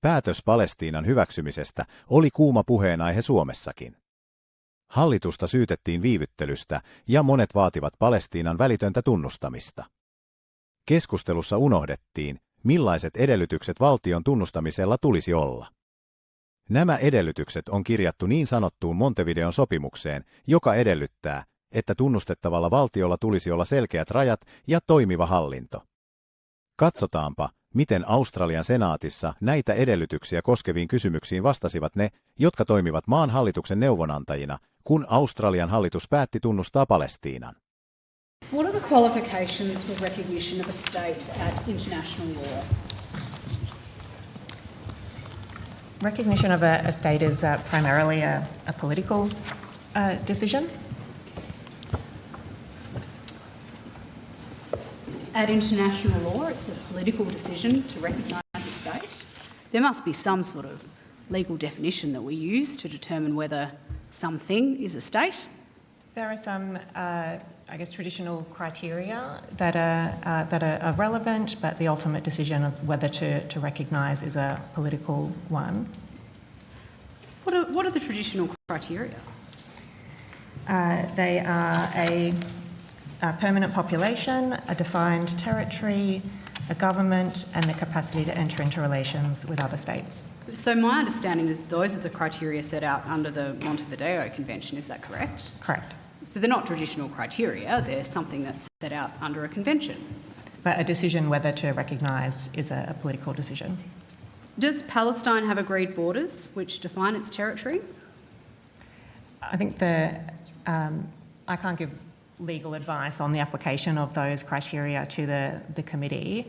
Päätös Palestiinan hyväksymisestä oli kuuma puheenaihe Suomessakin. Hallitusta syytettiin viivyttelystä ja monet vaativat Palestiinan välitöntä tunnustamista. Keskustelussa unohdettiin, millaiset edellytykset valtion tunnustamisella tulisi olla. Nämä edellytykset on kirjattu niin sanottuun Montevideon sopimukseen, joka edellyttää, että tunnustettavalla valtiolla tulisi olla selkeät rajat ja toimiva hallinto. Katsotaanpa, miten Australian senaatissa näitä edellytyksiä koskeviin kysymyksiin vastasivat ne, jotka toimivat maan hallituksen neuvonantajina, kun Australian hallitus päätti tunnustaa Palestiinan. What are the qualifications for recognition of a state at international law? Recognition of a state is primarily a political decision. At international law, it's a political decision to recognise a state. There must be some sort of legal definition that we use to determine whether something is a state. There are some, traditional criteria that are relevant, but the ultimate decision of whether to recognise is a political one. What are the traditional criteria? They are a permanent population, a defined territory, a government, and the capacity to enter into relations with other states. So my understanding is those are the criteria set out under the Montevideo Convention, is that correct? Correct. So they're not traditional criteria, they're something that's set out under a convention. But a decision whether to recognise is a political decision. Does Palestine have agreed borders which define its territory? I think I can't give legal advice on the application of those criteria to the committee.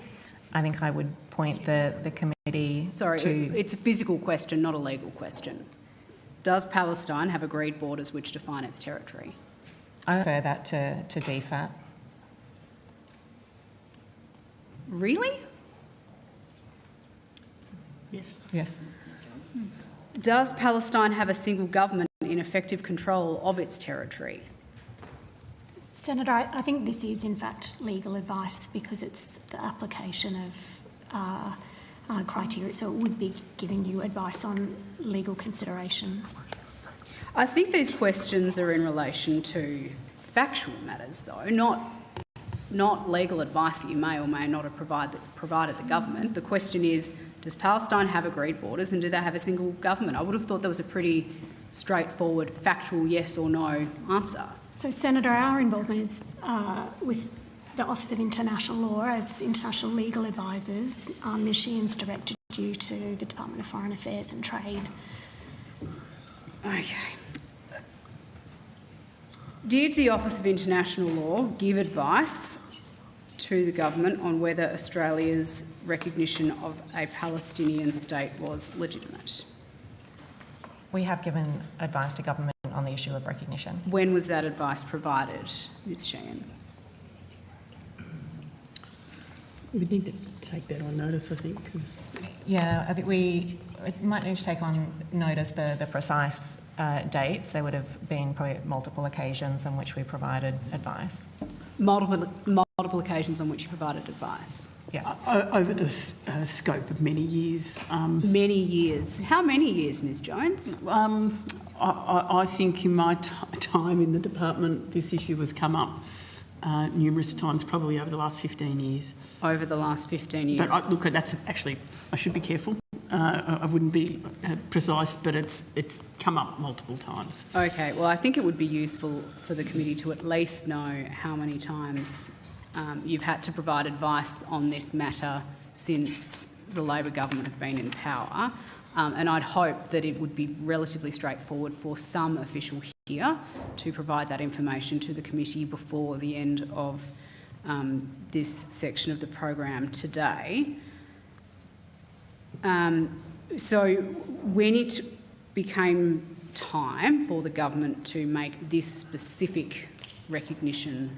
I think I would point the committee to... It's a physical question, not a legal question. Does Palestine have agreed borders which define its territory? I refer that to DFAT. Really? Yes. Yes. Does Palestine have a single government in effective control of its territory? Senator, I think this is in fact legal advice because it's the application of criteria, so it would be giving you advice on legal considerations. I think these questions are in relation to factual matters, though, not legal advice that you may or may not have provided the government. The question is, does Palestine have agreed borders and do they have a single government? I would have thought that was a pretty straightforward, factual yes or no answer. So, Senator, our involvement is with the Office of International Law as international legal advisors. Ms Sheehan's directed you to the Department of Foreign Affairs and Trade. Okay. Did the Office of International Law give advice to the government on whether Australia's recognition of a Palestinian state was legitimate? We have given advice to government on the issue of recognition. When was that advice provided, Ms Sheehan? We need to take that on notice, I think, because... Yeah, I think we might need to take on notice the precise dates. There would have been probably multiple occasions on which we provided advice. Multiple occasions on which you provided advice? Yes. Over the scope of many years. Many years. How many years, Ms Jones? I think in my time in the department, this issue has come up numerous times, probably over the last 15 years. Over the last 15 years? But look, that's actually, I should be careful. I wouldn't be precise, but it's come up multiple times. Okay, well, I think it would be useful for the committee to at least know how many times you've had to provide advice on this matter since the Labor government have been in power. And I'd hope that it would be relatively straightforward for some official here to provide that information to the committee before the end of this section of the program today. So when it became time for the government to make this specific recognition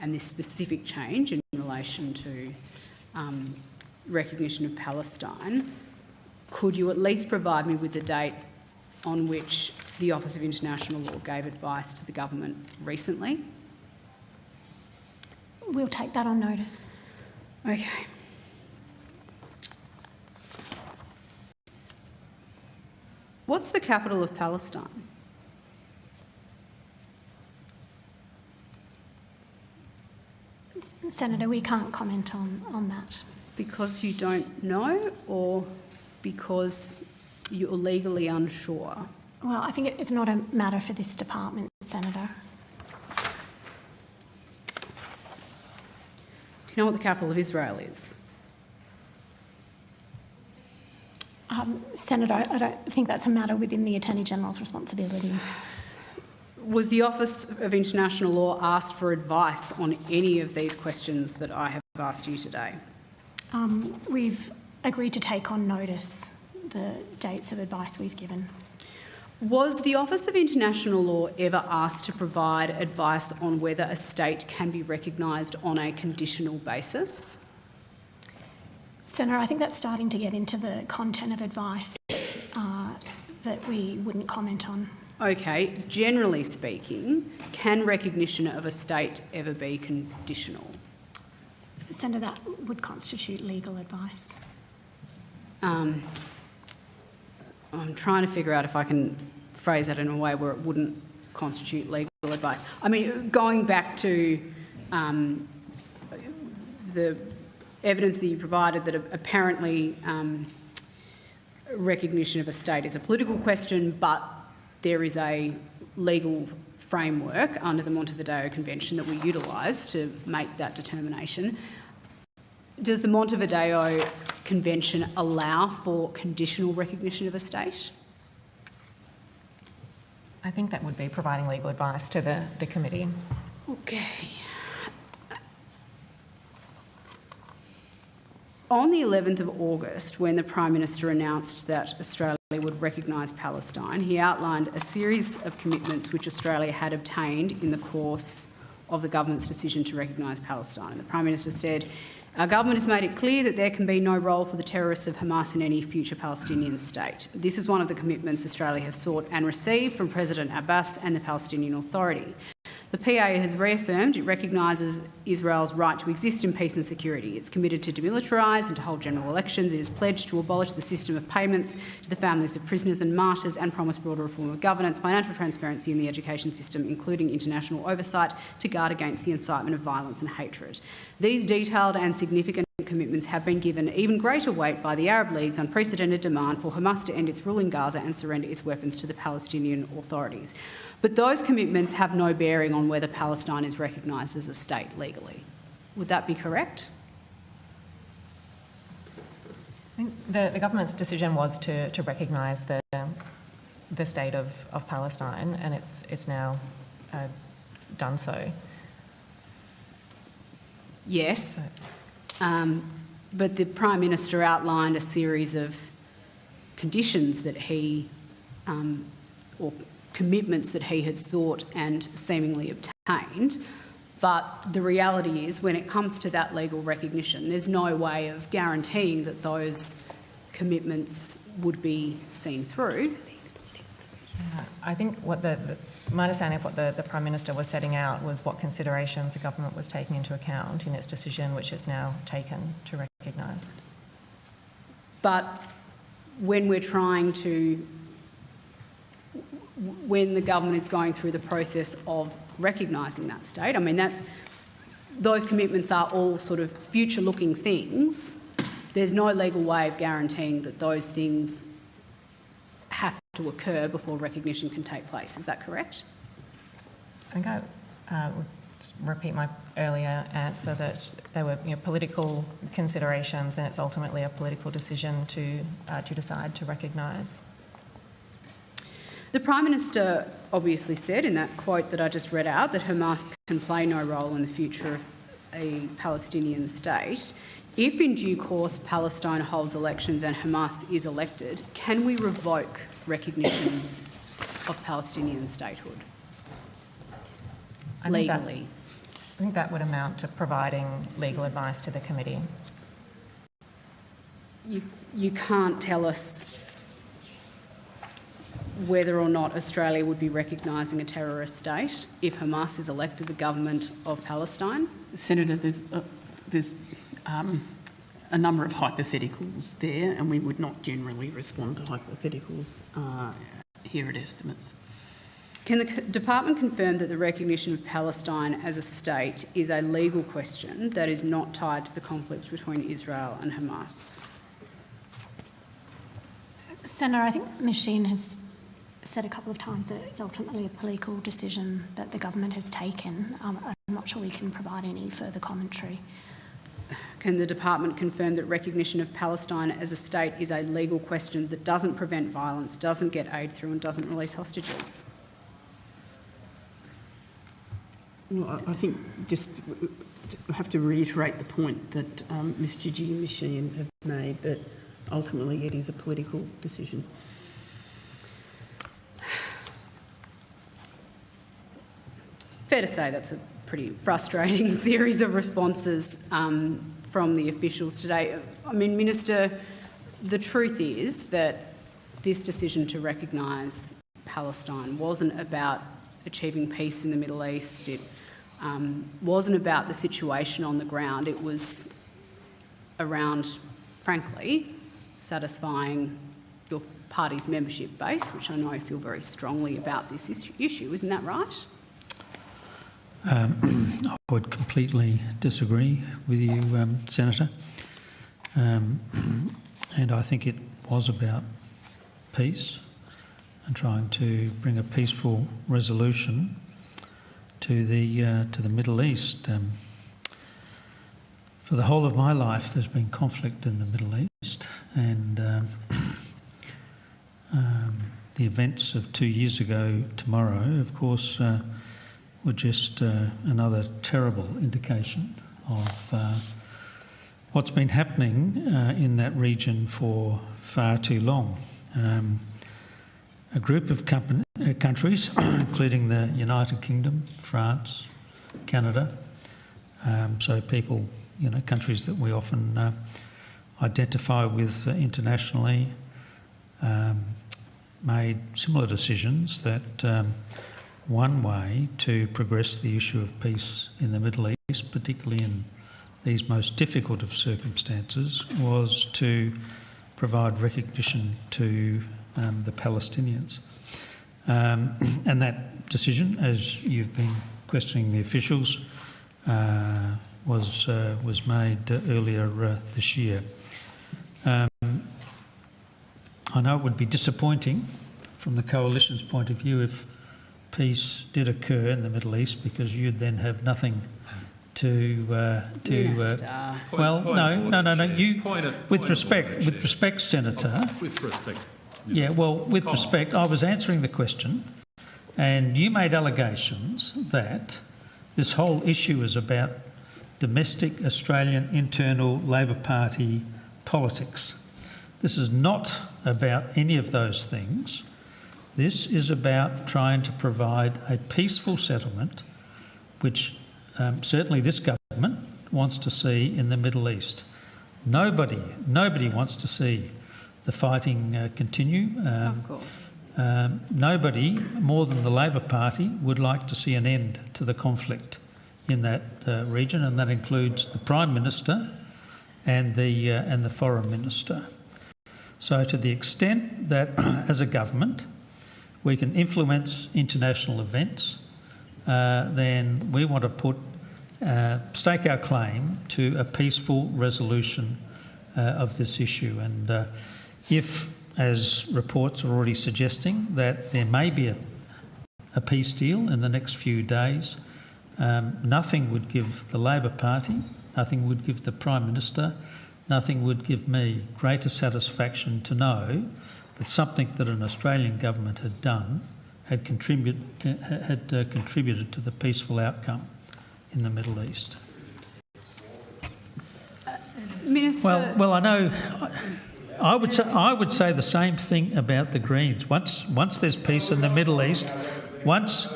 and this specific change in relation to recognition of Palestine, could you at least provide me with the date on which the Office of International Law gave advice to the government recently? We'll take that on notice. Okay. What's the capital of Palestine? Senator, we can't comment on that. Because you don't know, or because you're legally unsure? Well, I think it's not a matter for this department, Senator. Do you know what the capital of Israel is? Senator, I don't think that's a matter within the Attorney-General's responsibilities. Was the Office of International Law asked for advice on any of these questions that I have asked you today? We've agreed to take on notice the dates of advice we've given. Was the Office of International Law ever asked to provide advice on whether a state can be recognised on a conditional basis? Senator, I think that's starting to get into the content of advice that we wouldn't comment on. Okay, generally speaking, can recognition of a state ever be conditional? Senator, that would constitute legal advice. I'm trying to figure out if I can phrase that in a way where it wouldn't constitute legal advice. I mean, going back to the evidence that you provided that apparently recognition of a state is a political question, but there is a legal framework under the Montevideo Convention that we utilise to make that determination. Does the Montevideo Convention allow for conditional recognition of a state? I think that would be providing legal advice to the committee. Okay. On the 11th of August, when the Prime Minister announced that Australia would recognise Palestine, he outlined a series of commitments which Australia had obtained in the course of the government's decision to recognise Palestine. And the Prime Minister said, "Our government has made it clear that there can be no role for the terrorists of Hamas in any future Palestinian state. This is one of the commitments Australia has sought and received from President Abbas and the Palestinian Authority. The PA has reaffirmed it recognises Israel's right to exist in peace and security. It's committed to demilitarise and to hold general elections. It is pledged to abolish the system of payments to the families of prisoners and martyrs and promise broader reform of governance, financial transparency in the education system, including international oversight to guard against the incitement of violence and hatred. These detailed and significant commitments have been given even greater weight by the Arab League's unprecedented demand for Hamas to end its rule in Gaza and surrender its weapons to the Palestinian authorities. But those commitments have no bearing on whether Palestine is recognised as a state legally. Would that be correct?" I think the government's decision was to recognise the state of Palestine, and it's now done so. Yes, but the Prime Minister outlined a series of conditions that he, or commitments that he had sought and seemingly obtained. But the reality is, when it comes to that legal recognition, there's no way of guaranteeing that those commitments would be seen through. I think what my understanding of what the Prime Minister was setting out was what considerations the government was taking into account in its decision, which it's now taken to recognise. But when we're trying to, when the government is going through the process of recognising that state, I mean, those commitments are all sort of future-looking things. There's no legal way of guaranteeing that those things have to occur before recognition can take place. Is that correct? I think I would just repeat my earlier answer that they were political considerations, and it's ultimately a political decision to decide to recognise. The Prime Minister obviously said in that quote that I just read out that Hamas can play no role in the future of a Palestinian state. If in due course Palestine holds elections and Hamas is elected, can we revoke recognition of Palestinian statehood legally? I think that would amount to providing legal advice to the committee. You can't tell us whether or not Australia would be recognising a terrorist state if Hamas is elected the government of Palestine? Senator, there's a number of hypotheticals there, and we would not generally respond to hypotheticals here at Estimates. Can the department confirm that the recognition of Palestine as a state is a legal question that is not tied to the conflict between Israel and Hamas? Senator, I think Machine has said a couple of times that it's ultimately a political decision that the government has taken. I'm not sure we can provide any further commentary. Can the department confirm that recognition of Palestine as a state is a legal question that doesn't prevent violence, doesn't get aid through and doesn't release hostages? Well, I think just have to reiterate the point that Mr G and Machine have made, that ultimately it is a political decision. Fair to say that's a pretty frustrating series of responses from the officials today. I mean, Minister, the truth is that this decision to recognise Palestine wasn't about achieving peace in the Middle East. It wasn't about the situation on the ground. It was around, frankly, satisfying your party's membership base, which I know you feel very strongly about this issue. Isn't that right? I would completely disagree with you, Senator. And I think it was about peace and trying to bring a peaceful resolution to the Middle East. For the whole of my life, there's been conflict in the Middle East, and the events of 2 years ago tomorrow, of course, were just another terrible indication of what's been happening in that region for far too long. A group of countries, including the United Kingdom, France, Canada, so people, countries that we often identify with internationally, made similar decisions that one way to progress the issue of peace in the Middle East, particularly in these most difficult of circumstances, was to provide recognition to the Palestinians. And that decision, as you've been questioning the officials, was made earlier this year. I know it would be disappointing from the Coalition's point of view if peace did occur in the Middle East, because you'd then have nothing to with respect, Senator. With respect. Yeah, well, with respect, I was answering the question, and you made allegations that this whole issue is about domestic Australian internal Labor Party politics. This is not about any of those things. This is about trying to provide a peaceful settlement, which certainly this government wants to see in the Middle East. Nobody wants to see the fighting continue. Of course. Nobody, more than the Labor Party, would like to see an end to the conflict in that region, and that includes the Prime Minister and the Foreign Minister. So to the extent that as a government we can influence international events, then we want to stake our claim to a peaceful resolution of this issue. And if, as reports are already suggesting, that there may be a peace deal in the next few days, nothing would give the Labor Party, nothing would give the Prime Minister, nothing would give me greater satisfaction to know that something that an Australian government had done had contributed to the peaceful outcome in the Middle East. Minister. Well, I know. I would say the same thing about the Greens. Once there's peace in the Middle East, once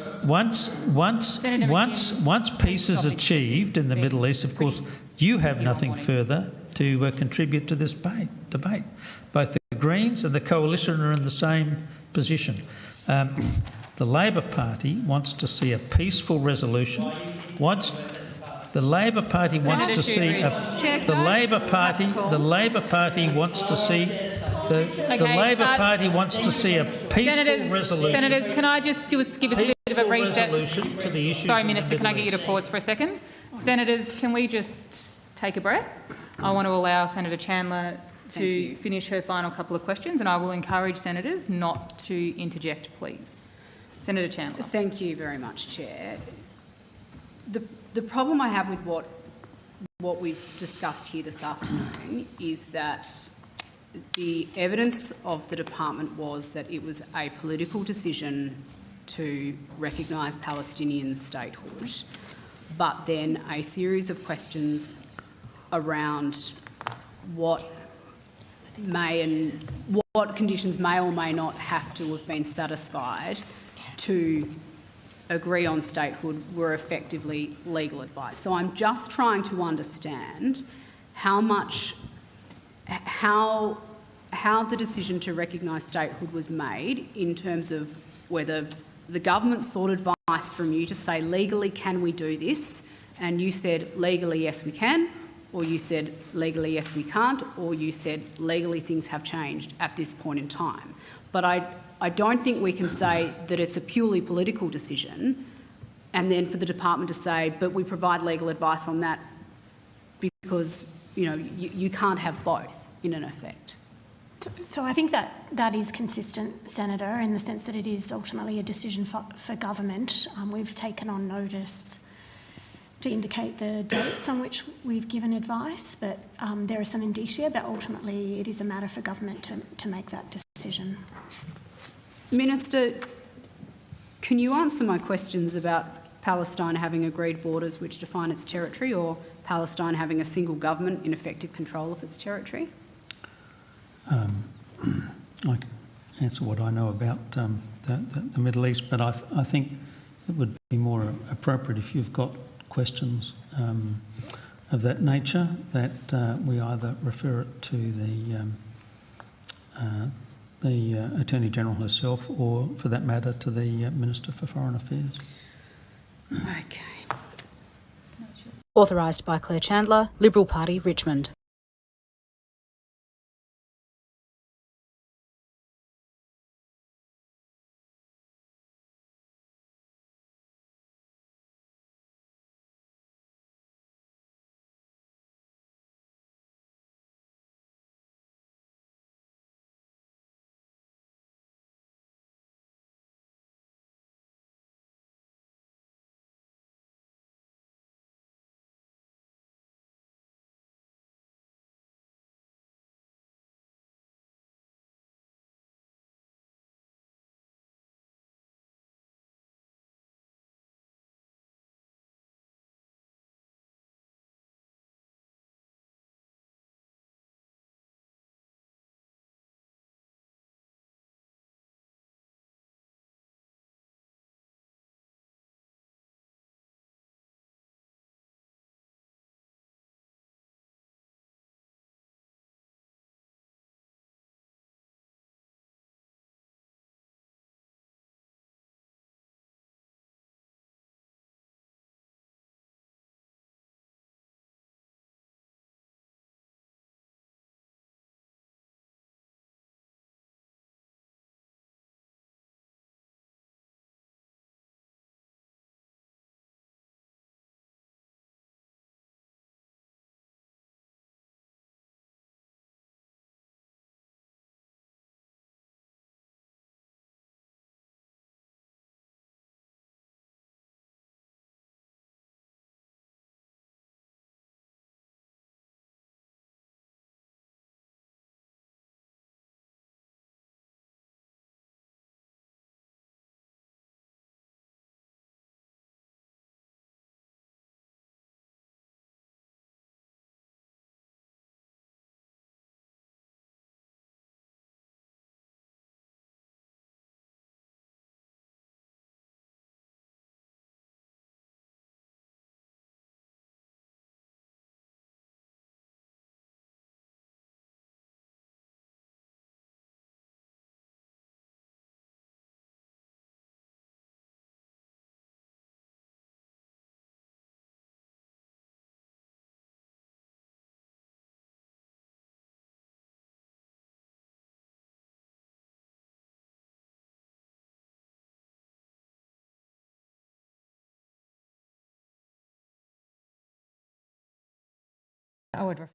peace is achieved in the Middle East, of course, you have nothing further to contribute to this debate. Both the Greens and the Coalition are in the same position. The Labor Party wants to see a peaceful resolution. The Labor Party wants to see a. The Labor Party. The Labor Party wants to see. The Labor Party wants to see a peaceful resolution. Senators, can I just give us a bit of a reset? Resolution to the issues. Sorry, Minister, can I get you to pause for a second? Senators, can we just take a breath? I want to allow Senator Chandler to finish her final couple of questions, and I will encourage senators not to interject, please. Senator Chandler. Thank you very much, Chair. The problem I have with what we've discussed here this afternoon is that the evidence of the department was that it was a political decision to recognise Palestinian statehood, but then a series of questions around what conditions may or may not have to have been satisfied to agree on statehood were effectively legal advice. So I'm just trying to understand how the decision to recognise statehood was made in terms of whether the government sought advice from you to say legally can we do this, and you said legally yes we can, or you said legally yes we can't, or you said legally things have changed at this point in time. But I don't think we can say that it's a purely political decision and then for the department to say, but we provide legal advice on that because, you know, you can't have both in an effect. So I think that is consistent, Senator, in the sense that it is ultimately a decision for government. We've taken on notice to indicate the dates on which we've given advice, but there are some indicia, but ultimately it is a matter for government to make that decision. Minister, can you answer my questions about Palestine having agreed borders which define its territory, or Palestine having a single government in effective control of its territory? I can answer what I know about the Middle East, but I think it would be more appropriate if you've got questions of that nature that we either refer it to the Attorney-General herself or, for that matter, to the Minister for Foreign Affairs. Okay. Authorised by Claire Chandler, Liberal Party, Richmond. I would